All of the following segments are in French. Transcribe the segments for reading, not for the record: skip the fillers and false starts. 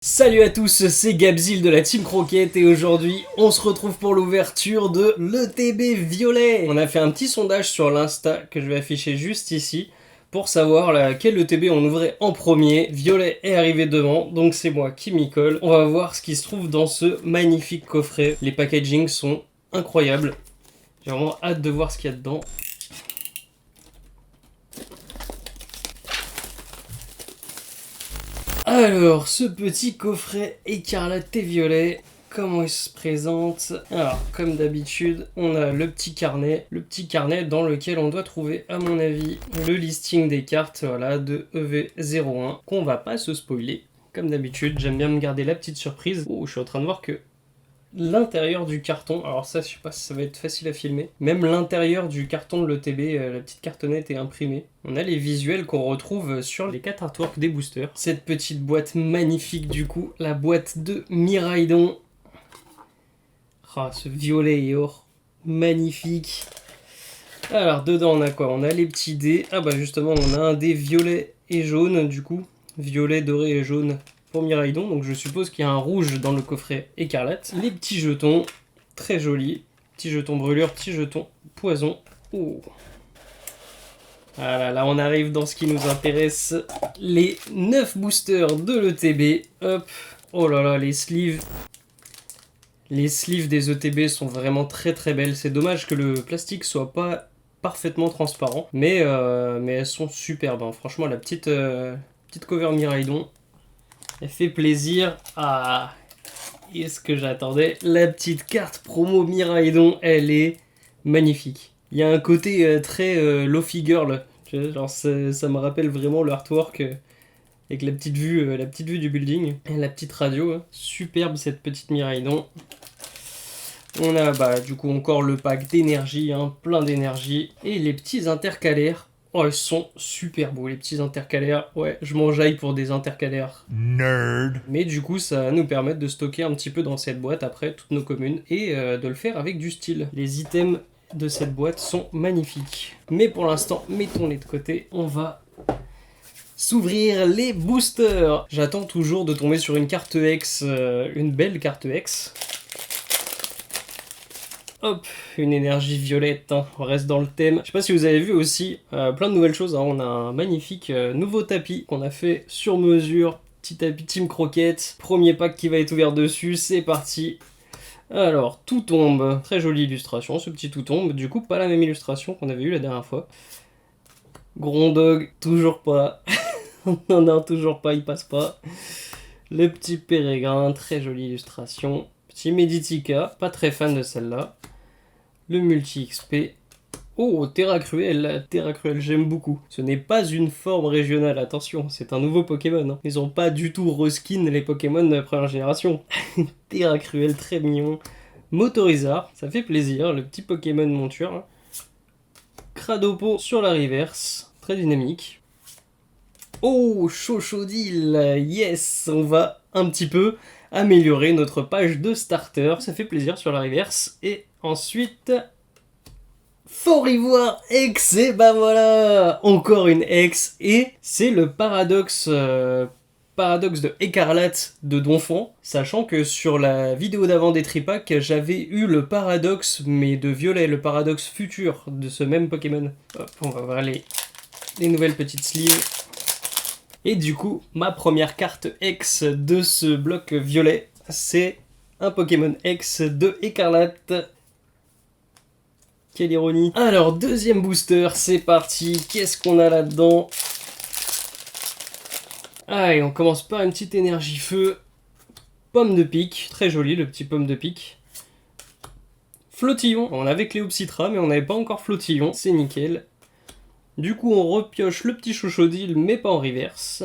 Salut à tous, c'est Gabzil de la Team Croquette et aujourd'hui on se retrouve pour l'ouverture de l'ETB Violet. On a fait un petit sondage sur l'Insta que je vais afficher juste ici pour savoir quel ETB on ouvrait en premier. Violet est arrivé devant, donc c'est moi qui m'y colle. On va voir ce qui se trouve dans ce magnifique coffret. Les packagings sont incroyables. J'ai vraiment hâte de voir ce qu'il y a dedans. Alors, ce petit coffret écarlate et violet, comment il se présente? Alors, comme d'habitude, on a le petit carnet dans lequel on doit trouver, à mon avis, le listing des cartes, voilà, de EV01, qu'on va pas se spoiler. Comme d'habitude, j'aime bien me garder la petite surprise. Oh, je suis en train de voir que l'intérieur du carton, alors ça je sais pas si ça va être facile à filmer, même l'intérieur du carton de l'ETB, la petite cartonnette est imprimée. On a les visuels qu'on retrouve sur les 4 artworks des boosters. Cette petite boîte magnifique du coup, la boîte de Miraidon. Ah, ce violet et or, magnifique. Alors dedans on a quoi? On a les petits dés, ah bah justement on a un dé violet et jaune du coup, violet, doré et jaune pour Miraidon, donc je suppose qu'il y a un rouge dans le coffret écarlate. Les petits jetons, très jolis. Petits jetons brûlure, petits jetons poison. Oh. Voilà, là on arrive dans ce qui nous intéresse. Les 9 boosters de l'ETB. Hop. Oh là là, les sleeves. Les sleeves des ETB sont vraiment très très belles. C'est dommage que le plastique soit pas parfaitement transparent. Mais elles sont superbes. Hein. Franchement, la petite cover Miraidon. Elle fait plaisir. Ah, et ce que j'attendais, la petite carte promo Miraidon, elle est magnifique. Il y a un côté très Lofi Girl, tu vois, genre ça me rappelle vraiment l'artwork avec la petite vue du building et la petite radio. Hein. Superbe cette petite Miraidon. On a du coup encore le pack d'énergie, hein, plein d'énergie et les petits intercalaires. Oh, ils sont super beaux, les petits intercalaires. Ouais, je m'enjaille pour des intercalaires. Nerd. Mais du coup, ça va nous permettre de stocker un petit peu dans cette boîte après toutes nos communes et de le faire avec du style. Les items de cette boîte sont magnifiques. Mais pour l'instant, mettons-les de côté. On va s'ouvrir les boosters. J'attends toujours de tomber sur une carte X, une belle carte X. Hop, une énergie violette, hein. On reste dans le thème. Je sais pas si vous avez vu aussi plein de nouvelles choses. Hein. On a un magnifique nouveau tapis qu'on a fait sur mesure. Petit tapis Team Croquette. Premier pack qui va être ouvert dessus. C'est parti. Alors, tout tombe. Très jolie illustration, ce petit tout tombe. Du coup, pas la même illustration qu'on avait eu la dernière fois. Grondog, toujours pas. non, toujours pas, il passe pas. Le petit Pérégrin, très jolie illustration. Petit Meditica, pas très fan de celle-là. Le multi-XP. Oh, Terra Cruel, j'aime beaucoup. Ce n'est pas une forme régionale, attention, c'est un nouveau Pokémon. Hein. Ils ont pas du tout reskin les Pokémon de la première génération. Terra Cruel, très mignon. Motorizard, ça fait plaisir, le petit Pokémon monture. Hein. Cradopo sur la reverse, très dynamique. Oh, Chochodile, yes, on va un petit peu améliorer notre page de starter. Ça fait plaisir sur la reverse. Et ensuite, Fort Ivoire X, et bah voilà, encore une X. Et c'est le paradoxe de Écarlate de Donphan, sachant que sur la vidéo d'avant des Tripack, j'avais eu le paradoxe, mais de violet, le paradoxe futur de ce même Pokémon. Hop, on va voir les nouvelles petites sleeves. Et du coup, ma première carte X de ce bloc violet, c'est un Pokémon X de Écarlate. Quelle ironie. Alors, deuxième booster, c'est parti. Qu'est-ce qu'on a là-dedans? Allez, on commence par une petite énergie feu. Pomme de pique, très joli le petit pomme de pique. Flottillon, on avait Cléopsitra, mais on n'avait pas encore Flottillon, c'est nickel. Du coup, on repioche le petit Chochodile, mais pas en reverse.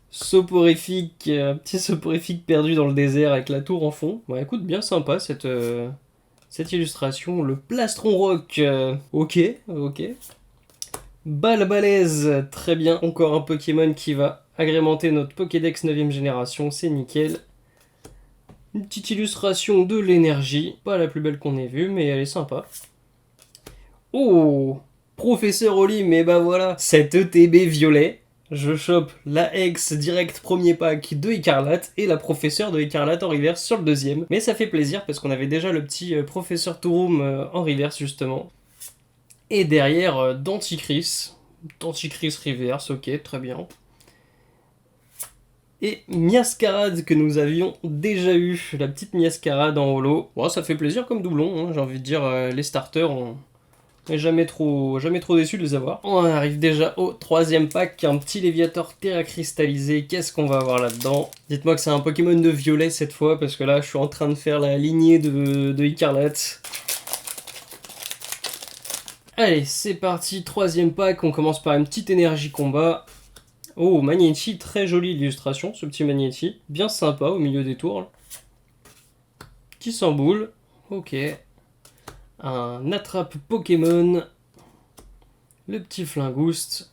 Soporifique, petit soporifique perdu dans le désert avec la tour en fond. Bon, écoute, bien sympa cette illustration. Le plastron rock, ok. Balbalaise, très bien. Encore un Pokémon qui va agrémenter notre Pokédex 9ème génération, c'est nickel. Une petite illustration de l'énergie, pas la plus belle qu'on ait vue, mais elle est sympa. Oh, Professeur Oli, mais bah voilà, cet ETB violet, je chope la ex direct premier pack de Écarlate et la professeure de Écarlate en reverse sur le deuxième. Mais ça fait plaisir parce qu'on avait déjà le petit professeur Touroum en reverse justement. Et derrière, Denticris. Denticris reverse, ok, très bien. Et Miascarade que nous avions déjà eu, la petite Miascarade en holo. Bon, ça fait plaisir comme doublon, hein, j'ai envie de dire, les starters, on n'est jamais trop déçu de les avoir. On arrive déjà au troisième pack, un petit Léviator Terra cristallisé. Qu'est-ce qu'on va avoir là-dedans? Dites-moi que c'est un Pokémon de violet cette fois, parce que là je suis en train de faire la lignée de Écarlate. Allez, c'est parti, troisième pack, on commence par une petite énergie combat. Oh, Magnéti, très jolie illustration, ce petit Magnéti. Bien sympa au milieu des tours. Petit Samboule, ok. Un attrape Pokémon. Le petit Flingouste.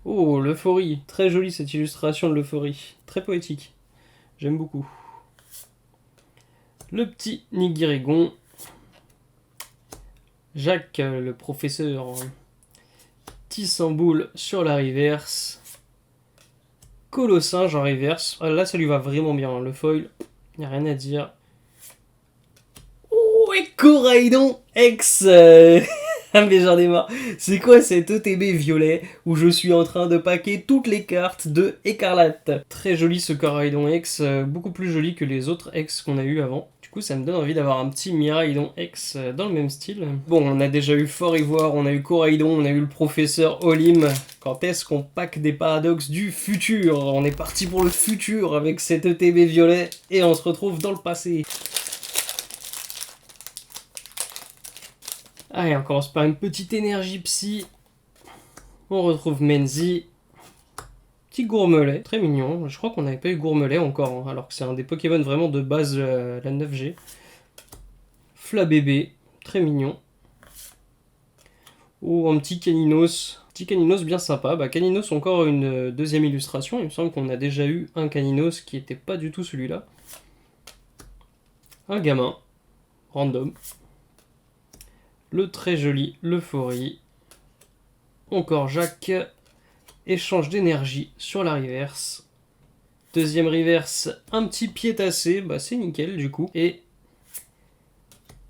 Oh, l'euphorie, très jolie cette illustration de l'euphorie. Très poétique, j'aime beaucoup. Le petit Nigirigon. Jacques, le professeur. Tissamboule sur la reverse. Colossinge en reverse. Ah, là, ça lui va vraiment bien. Le foil, y a rien à dire. Oh, et Coraidon X Ah, mais j'en ai marre. C'est quoi cet ETB violet où je suis en train de packer toutes les cartes de Écarlate? Très joli ce Coraidon X, beaucoup plus joli que les autres X qu'on a eu avant. Du coup, ça me donne envie d'avoir un petit Miraidon X dans le même style. Bon, on a déjà eu Fort Ivoire, on a eu Coraidon, on a eu le professeur Olim. Quand est-ce qu'on pack des paradoxes du futur? On est parti pour le futur avec cet ETB violet et on se retrouve dans le passé. Allez, on commence par une petite énergie psy. On retrouve Menzi. Petit Gourmelet, très mignon. Je crois qu'on n'avait pas eu Gourmelet encore, hein, alors que c'est un des Pokémon vraiment de base la 9G. Flabébé, très mignon. Oh, un petit Caninos. Petit Caninos bien sympa. Bah, Caninos, encore une deuxième illustration. Il me semble qu'on a déjà eu un Caninos qui n'était pas du tout celui-là. Un gamin. Random. Le très joli l'euphorie. Encore Jacques. Échange d'énergie sur la reverse. Deuxième reverse, un petit pied tassé, bah c'est nickel du coup. Et...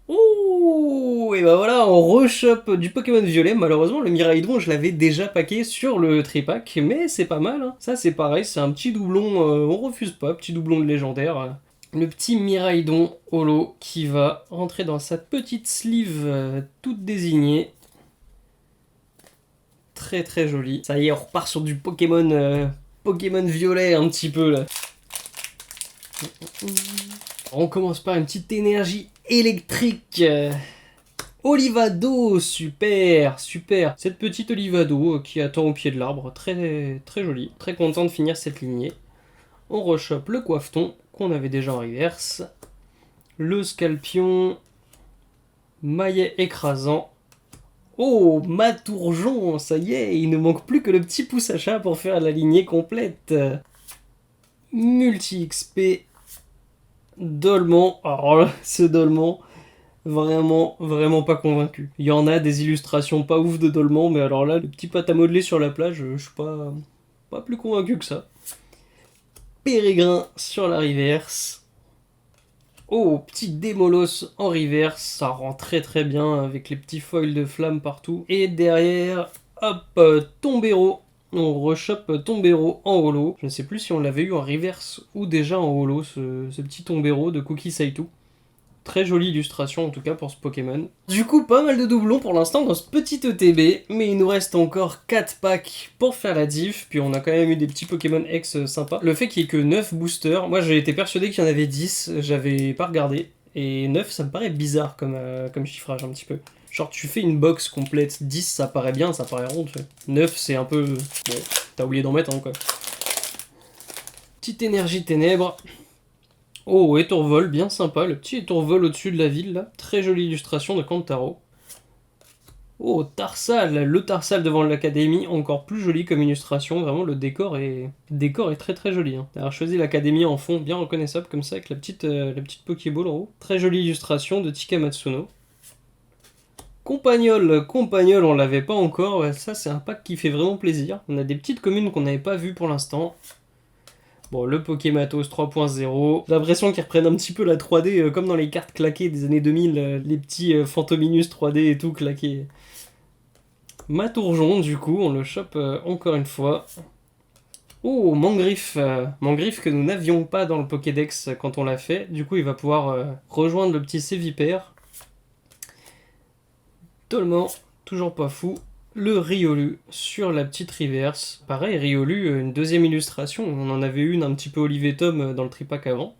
ouh, et bah voilà, on rechoppe du Pokémon violet. Malheureusement, le Miraidon, je l'avais déjà packé sur le tripack, mais c'est pas mal. Hein. Ça c'est pareil, c'est un petit doublon, on refuse pas, petit doublon de légendaire. Le petit Miraidon holo qui va rentrer dans sa petite sleeve toute désignée. Très très joli. Ça y est, on repart sur du Pokémon, Pokémon violet un petit peu là. On commence par une petite énergie électrique. Olivado, super, super. Cette petite Olivado qui attend au pied de l'arbre, très très jolie. Très content de finir cette lignée. On rechoppe le Coiffeton qu'on avait déjà en reverse. Le Scalpion. Maillet écrasant. Oh, Matourjon, ça y est, il ne manque plus que le petit pouce à chat pour faire la lignée complète. Multi-XP. Dolman. Alors là, ce Dolman, vraiment pas convaincu. Il y en a des illustrations pas ouf de Dolman, mais alors là, le petit pâte à modeler sur la plage, je suis pas plus convaincu que ça. Pérégrin sur la reverse. Oh, petit Démolos en reverse, ça rend très très bien avec les petits foils de flamme partout. Et derrière, hop, Tombero. On rechoppe Tombero en holo. Je ne sais plus si on l'avait eu en reverse ou déjà en holo, ce petit Tombero de Cookie Saitu. Très jolie illustration en tout cas pour ce Pokémon. Du coup, pas mal de doublons pour l'instant dans ce petit ETB, mais il nous reste encore 4 packs pour faire la diff, puis on a quand même eu des petits Pokémon X sympas. Le fait qu'il n'y ait que 9 boosters, moi j'ai été persuadé qu'il y en avait 10, j'avais pas regardé, et 9 ça me paraît bizarre comme chiffrage un petit peu. Genre tu fais une box complète, 10 ça paraît bien, ça paraît rond, tu sais. 9 c'est un peu... bon, t'as oublié d'en mettre un quoi. Petite énergie ténèbres. Oh, Étourvol, bien sympa, le petit Étourvol au-dessus de la ville, là. Très jolie illustration de Kantaro. Oh, Tarsal, le Tarsal devant l'académie, encore plus joli comme illustration, vraiment le décor est très très joli. Hein. Alors choisi l'académie en fond bien reconnaissable comme ça, avec la petite Pokéball en haut. Très jolie illustration de Tika Matsuno. Compagnol, on l'avait pas encore. Ouais, ça, c'est un pack qui fait vraiment plaisir. On a des petites communes qu'on n'avait pas vues pour l'instant. Bon, le Pokématos 3.0. J'ai l'impression qu'ils reprennent un petit peu la 3D, comme dans les cartes claquées des années 2000, les petits Fantominus 3D et tout claqués. Matourjon, du coup, on le chope encore une fois. Oh, Mangriffe. Mangriffe que nous n'avions pas dans le Pokédex quand on l'a fait. Du coup, il va pouvoir rejoindre le petit Sévipère. Tolman, toujours pas fou. Le Riolu sur la petite reverse. Pareil, Riolu, une deuxième illustration. On en avait une un petit peu Olive et Tom dans le tripack avant.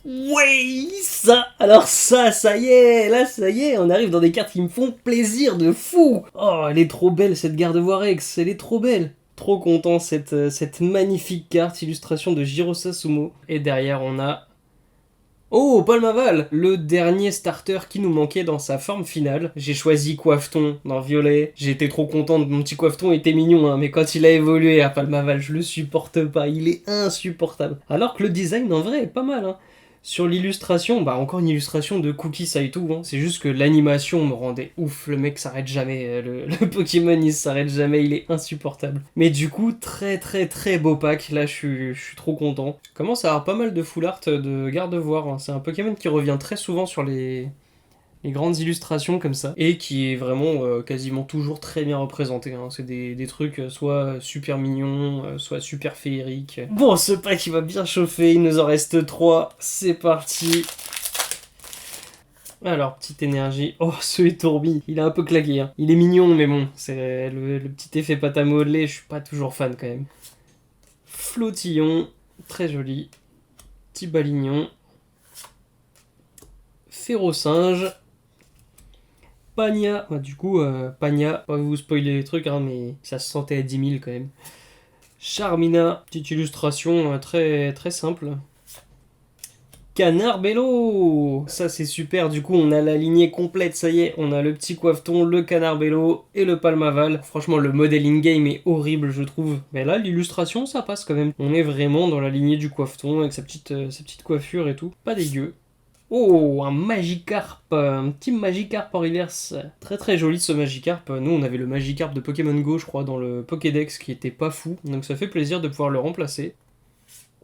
Ouais, ça, alors ça y est, là ça y est, on arrive dans des cartes qui me font plaisir de fou. Oh, elle est trop belle cette Gardevoir-X, elle est trop belle. Trop content, cette magnifique carte, illustration de Jiro Sasumo. Et derrière on a... Oh, Palmaval, le dernier starter qui nous manquait dans sa forme finale. J'ai choisi Coiffeton dans Violet. J'étais trop content, mon petit Coiffeton était mignon, hein, mais quand il a évolué à Palmaval, je le supporte pas, il est insupportable. Alors que le design en vrai est pas mal, hein. Sur l'illustration, bah encore une illustration de Cookie Saitou, hein. C'est juste que l'animation me rendait ouf, le mec s'arrête jamais, le Pokémon il s'arrête jamais, il est insupportable. Mais du coup, très très très beau pack, là je suis trop content. Commence à avoir pas mal de full art de Gardevoir, hein. C'est un Pokémon qui revient très souvent sur les grandes illustrations comme ça, et qui est vraiment quasiment toujours très bien représenté, hein. C'est des trucs soit super mignons, soit super féeriques. Bon, ce pack il va bien chauffer, il nous en reste 3, c'est parti. Alors, petite énergie. Oh, ce Tourbi, il est un peu claqué, hein. Il est mignon, mais bon, c'est le petit effet pâte à modeler, je suis pas toujours fan quand même. Flottillon, très joli. Petit Balignon. Férocinge. Pagna, du coup, Pagna, pas vous spoiler les trucs, hein, mais ça se sentait à 10 000 quand même. Charmina, petite illustration très, très simple. Canard Bello, ça c'est super, du coup on a la lignée complète, ça y est, on a le petit Coiffeton, le Canard Bello et le Palmaval. Franchement le modèle in-game est horrible je trouve, mais là l'illustration ça passe quand même. On est vraiment dans la lignée du Coiffeton avec sa petite coiffure et tout, pas dégueu. Oh, un Magikarp, un petit Magikarp en reverse. Très très joli ce Magikarp. Nous on avait le Magikarp de Pokémon Go je crois dans le Pokédex qui était pas fou, donc ça fait plaisir de pouvoir le remplacer.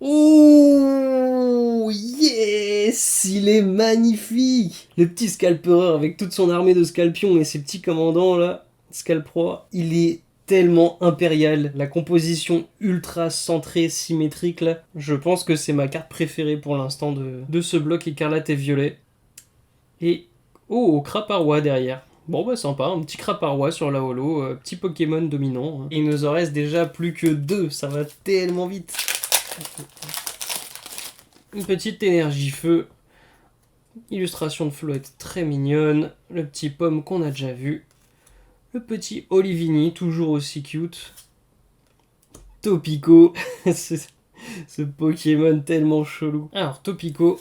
Oh yes, il est magnifique. Le petit Scalpereur avec toute son armée de Scalpions et ses petits commandants là, Scalproie, il est tellement impérial. La composition ultra centrée, symétrique là, je pense que c'est ma carte préférée pour l'instant de ce bloc écarlate et violet. Et oh, Craparois derrière. Bon bah sympa, un petit Craparois sur la holo, petit Pokémon dominant. Il nous en reste déjà plus que 2, ça va tellement vite. Une petite énergie feu. Illustration de Floette très mignonne. Le petit Pomme qu'on a déjà vu. Le petit Olivini, toujours aussi cute. Topico. ce Pokémon tellement chelou. Alors, Topico.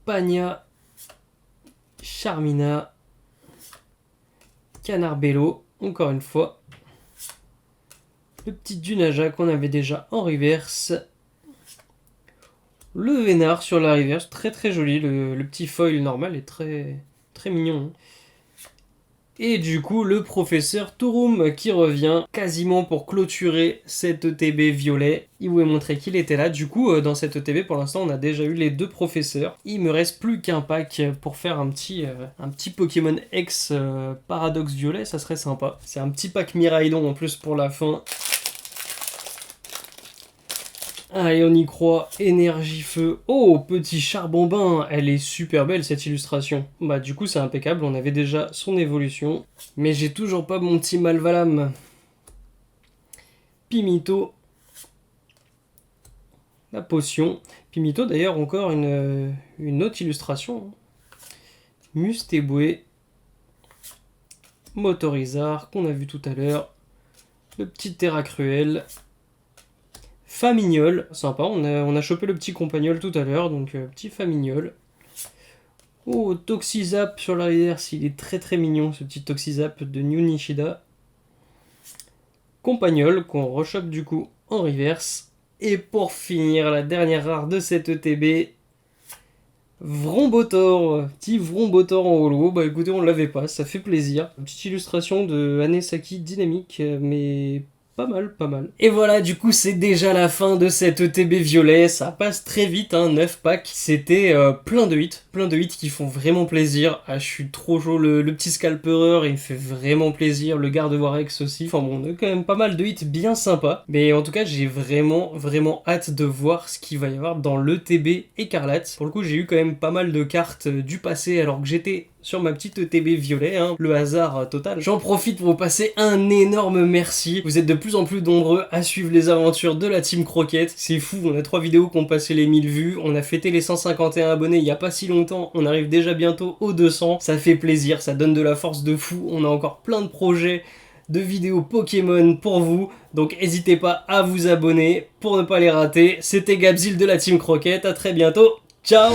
Pagna. Charmina. Canard Bello. Encore une fois. Le petit Dunaja qu'on avait déjà en reverse. Le Vénard sur la reverse, très très joli. Le petit foil normal est très très mignon. Et du coup, le professeur Touroum qui revient quasiment pour clôturer cette ETB violet. Il voulait montrer qu'il était là. Du coup, dans cette ETB, pour l'instant, on a déjà eu les 2 professeurs. Il me reste plus qu'un pack pour faire un petit Pokémon X Paradoxe violet. Ça serait sympa. C'est un petit pack Miraidon en plus pour la fin. Allez, on y croit. Énergie feu. Oh, petit Charbonbin. Elle est super belle, cette illustration. Bah, du coup, c'est impeccable. On avait déjà son évolution. Mais j'ai toujours pas mon petit Malvalam. Pimito. La potion. Pimito, d'ailleurs, encore une autre illustration. Mustéboué. Motorizard, qu'on a vu tout à l'heure. Le petit Terra Cruel. Famignol, sympa, on a chopé le petit Compagnol tout à l'heure, donc petit Famignol. Oh, Toxizap sur la reverse, il est très très mignon ce petit Toxizap de New Nishida. Compagnol qu'on rechoppe du coup en reverse. Et pour finir, la dernière rare de cette ETB, Vrombotor, petit Vrombotor en holo, bah écoutez on l'avait pas, ça fait plaisir. Une petite illustration de Anesaki dynamique, mais pas mal, pas mal. Et voilà, du coup c'est déjà la fin de cette ETB violet, ça passe très vite, hein, 9 packs. C'était plein de hits qui font vraiment plaisir. Ah je suis trop chaud, le petit scalpereur il me fait vraiment plaisir, le garde Warex aussi. Enfin bon, on a quand même pas mal de hits bien sympas. Mais en tout cas j'ai vraiment hâte de voir ce qu'il va y avoir dans l'ETB écarlate. Pour le coup j'ai eu quand même pas mal de cartes du passé alors que j'étais sur ma petite ETB violet, hein, le hasard total. J'en profite pour vous passer un énorme merci. Vous êtes de plus en plus nombreux à suivre les aventures de la Team Croquette. C'est fou, on a 3 vidéos qui ont passé les 1000 vues. On a fêté les 151 abonnés il y a pas si longtemps. On arrive déjà bientôt aux 200. Ça fait plaisir, ça donne de la force de fou. On a encore plein de projets de vidéos Pokémon pour vous. Donc n'hésitez pas à vous abonner pour ne pas les rater. C'était Gabzil de la Team Croquette. À très bientôt. Ciao!